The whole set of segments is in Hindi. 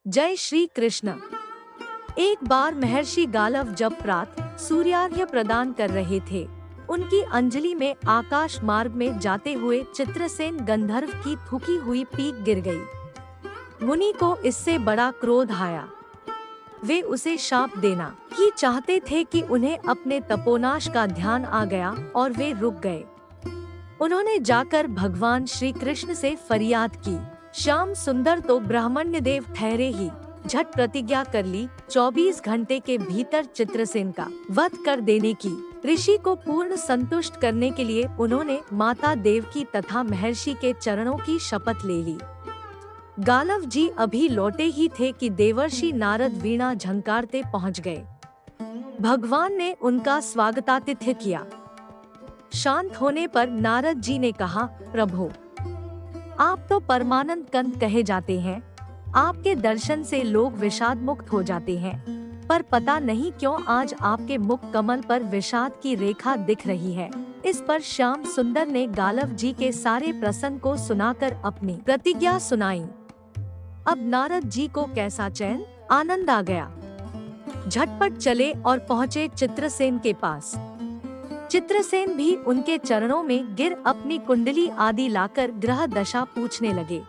जय श्री कृष्ण। एक बार महर्षि गालव जब प्रातः सूर्यार्घ्य प्रदान कर रहे थे, उनकी अंजलि में आकाश मार्ग में जाते हुए चित्रसेन गंधर्व की थूकी हुई पीक गिर गई। मुनि को इससे बड़ा क्रोध आया। वे उसे शाप देना ही चाहते थे कि उन्हें अपने तपोनाश का ध्यान आ गया और वे रुक गए। उन्होंने जाकर भगवान श्री कृष्ण से फरियाद की। श्याम सुंदर तो ब्राह्मण्य देव ठहरे ही झट प्रतिज्ञा कर ली 24 घंटे के भीतर चित्रसेन का वध कर देने की। ऋषि को पूर्ण संतुष्ट करने के लिए उन्होंने माता देवकी तथा महर्षि के चरणों की शपथ ले ली। गालव जी अभी लौटे ही थे कि देवर्षि नारद वीणा झंकारते पहुंच गए। भगवान ने उनका स्वागतातिथ्य किया। शांत होने पर नारद जी ने कहा, प्रभु, आप तो परमानंद कंद कहे जाते हैं। आपके दर्शन से लोग विषाद मुक्त हो जाते हैं, पर पता नहीं क्यों आज आपके मुख कमल पर विषाद की रेखा दिख रही है। इस पर श्याम सुंदर ने गालव जी के सारे प्रसंग को सुनाकर अपनी प्रतिज्ञा सुनाई। अब नारद जी को कैसा चैन आनंद आ गया। झटपट चले और पहुँचे चित्रसेन के पास। चित्रसेन भी उनके चरणों में गिर अपनी कुंडली आदि लाकर ग्रह दशा पूछने लगे।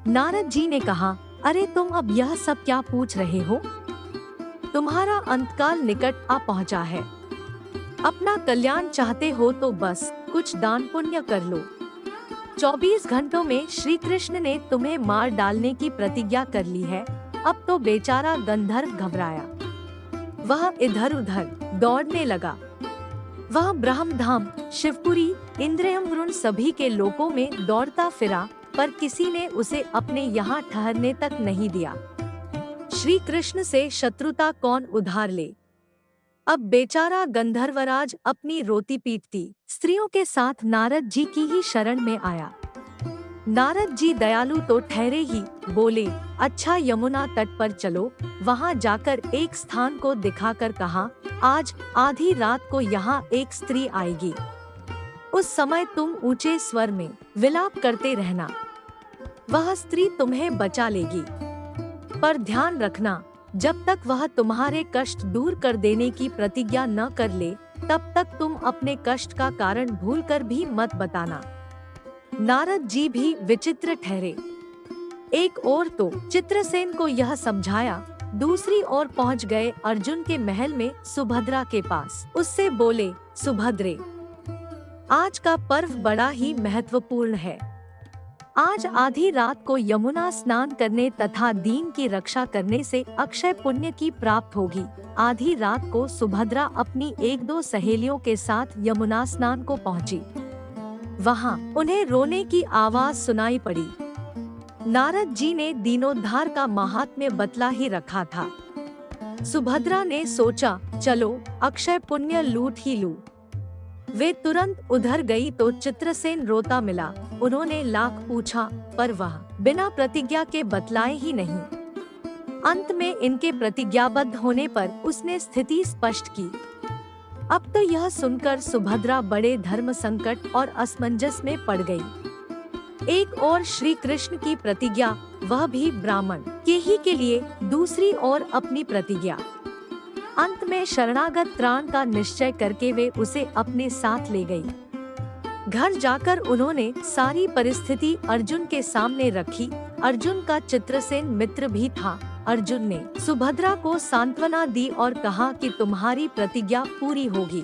नारद जी ने कहा, अरे तुम अब यह सब क्या पूछ रहे हो? तुम्हारा अंतकाल निकट आ पहुंचा है। अपना कल्याण चाहते हो तो बस कुछ दान पुण्य कर लो। 24 घंटों में श्री कृष्ण ने तुम्हें मार डालने की प्रतिज्ञा कर ली है। अब तो बेचारा गंधर्व घबराया। वह इधर उधर दौड़ने लगा। वह ब्रह्मधाम, शिवपुरी, इंद्रियवरुण सभी के लोकों में दौड़ता फिरा, पर किसी ने उसे अपने यहाँ ठहरने तक नहीं दिया। श्री कृष्ण से शत्रुता कौन उधार ले? अब बेचारा गंधर्वराज अपनी रोती पीटती स्त्रियों के साथ नारद जी की ही शरण में आया। नारद जी दयालु तो ठहरे ही, बोले, अच्छा यमुना तट पर चलो। वहाँ जाकर एक स्थान को दिखाकर कहा, आज आधी रात को यहाँ एक स्त्री आएगी। उस समय तुम ऊंचे स्वर में विलाप करते रहना। वह स्त्री तुम्हें बचा लेगी, पर ध्यान रखना, जब तक वह तुम्हारे कष्ट दूर कर देने की प्रतिज्ञा न कर ले, तब तक तुम अपने कष्ट का कारण भूलकर भी मत बताना। नारद जी भी विचित्र ठहरे। एक ओर तो चित्रसेन को यह समझाया, दूसरी ओर पहुंच गए अर्जुन के महल में सुभद्रा के पास। उससे बोले, सुभद्रे, आज का पर्व बड़ा ही महत्वपूर्ण है। आज आधी रात को यमुना स्नान करने तथा दीन की रक्षा करने से अक्षय पुण्य की प्राप्त होगी। आधी रात को सुभद्रा अपनी 1-2 सहेलियों के साथ यमुना स्नान को पहुंची। वहां उन्हें रोने की आवाज सुनाई पड़ी। नारद जी ने दीनोद्धार का महात्म्य बतला ही रखा था। सुभद्रा ने सोचा, चलो अक्षय पुण्य लूट ही लूं। वे तुरंत उधर गई तो चित्रसेन रोता मिला। उन्होंने लाख पूछा, पर वह बिना प्रतिज्ञा के बतलाए ही नहीं। अंत में इनके प्रतिज्ञाबद्ध होने पर उसने स्थिति स्पष्ट की। अब तो यह सुनकर सुभद्रा बड़े धर्म संकट और असमंजस में पड़ गई। एक ओर श्री कृष्ण की प्रतिज्ञा, वह भी ब्राह्मण के ही के लिए, दूसरी ओर अपनी प्रतिज्ञा। अंत में शरणागत त्राण का निश्चय करके वे उसे अपने साथ ले गई। घर जाकर उन्होंने सारी परिस्थिति अर्जुन के सामने रखी। अर्जुन का चित्रसेन मित्र भी था। अर्जुन ने सुभद्रा को सांत्वना दी और कहा कि तुम्हारी प्रतिज्ञा पूरी होगी।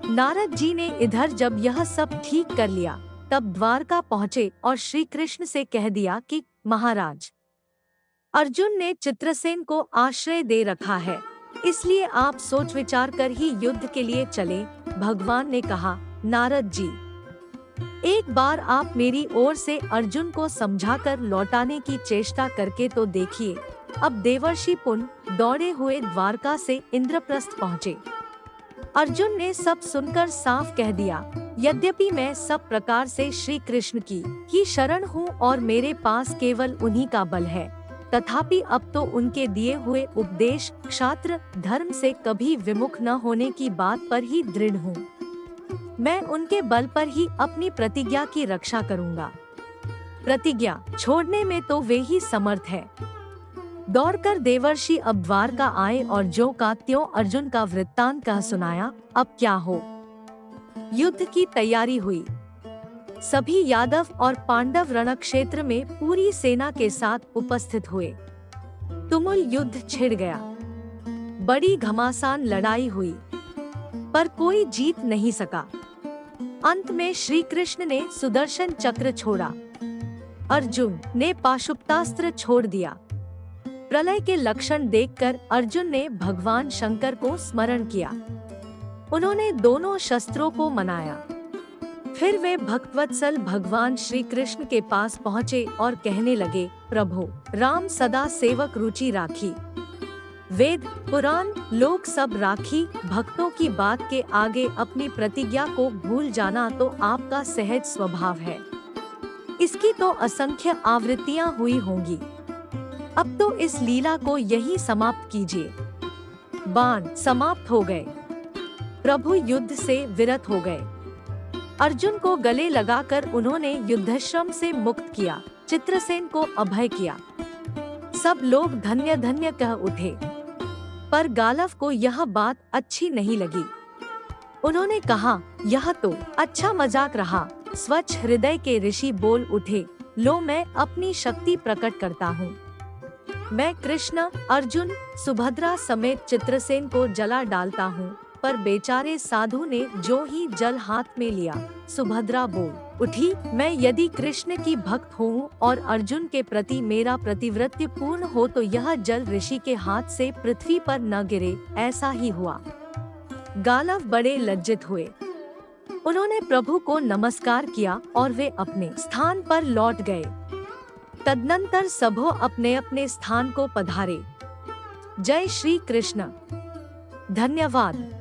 नारद जी ने इधर जब यह सब ठीक कर लिया, तब द्वारका पहुँचे और श्री कृष्ण से कह दिया कि महाराज, अर्जुन ने चित्रसेन को आश्रय दे रखा है, इसलिए आप सोच विचार कर ही युद्ध के लिए चले। भगवान ने कहा, नारद जी, एक बार आप मेरी ओर से अर्जुन को समझाकर लौटाने की चेष्टा करके तो देखिए। अब देवर्षि पुण्य दौड़े हुए द्वारका से इंद्रप्रस्थ पहुँचे। अर्जुन ने सब सुनकर साफ कह दिया, यद्यपि मैं सब प्रकार से श्री कृष्ण की ही शरण हूँ और मेरे पास केवल उन्हीं का बल है, तथापि अब तो उनके दिए हुए उपदेश क्षात्र धर्म से कभी विमुख न होने की बात पर ही दृढ़ हूँ। मैं उनके बल पर ही अपनी प्रतिज्ञा की रक्षा करूँगा। प्रतिज्ञा छोड़ने में तो वे ही समर्थ है। दौड़कर देवर्षि अब द्वारका आए और ज्यों का त्यों अर्जुन का वृत्तांत कह सुनाया। अब क्या हो? युद्ध की तैयारी हुई। सभी यादव और पांडव रणक्षेत्र में पूरी सेना के साथ उपस्थित हुए। तुमुल युद्ध छिड़ गया। बड़ी घमासान लड़ाई हुई, पर कोई जीत नहीं सका। अंत में श्री कृष्ण ने सुदर्शन चक्र छोड़ा, अर्जुन ने पाशुपतास्त्र छोड़ दिया। प्रलय के लक्षण देखकर अर्जुन ने भगवान शंकर को स्मरण किया। उन्होंने दोनों शस्त्रों को मनाया। फिर वे भक्तवत्सल भगवान श्री कृष्ण के पास पहुँचे और कहने लगे, प्रभु राम सदा सेवक रुचि राखी। वेद पुराण लोक सब राखी। भक्तों की बात के आगे अपनी प्रतिज्ञा को भूल जाना तो आपका सहज स्वभाव है। इसकी तो असंख्य आवृत्तियां हुई होंगी। अब तो इस लीला को यही समाप्त कीजिए। बाण समाप्त हो गए। प्रभु युद्ध से विरत हो गए। अर्जुन को गले लगाकर उन्होंने युद्धश्रम से मुक्त किया। चित्रसेन को अभय किया। सब लोग धन्य धन्य कह उठे। पर गालव को यह बात अच्छी नहीं लगी। उन्होंने कहा, यह तो अच्छा मजाक रहा। स्वच्छ हृदय के ऋषि बोल उठे, लो मैं अपनी शक्ति प्रकट करता हूँ। मैं कृष्ण, अर्जुन, सुभद्रा समेत चित्रसेन को जला डालता हूँ। पर बेचारे साधु ने जो ही जल हाथ में लिया, सुभद्रा बोल उठी, मैं यदि कृष्ण की भक्त हूँ और अर्जुन के प्रति मेरा प्रतिव्रत्य पूर्ण हो तो यह जल ऋषि के हाथ से पृथ्वी पर न गिरे। ऐसा ही हुआ। गालव बड़े लज्जित हुए। उन्होंने प्रभु को नमस्कार किया और वे अपने स्थान पर लौट गए। तदनंतर सबो अपने अपने स्थान को पधारे। जय श्री कृष्ण। धन्यवाद।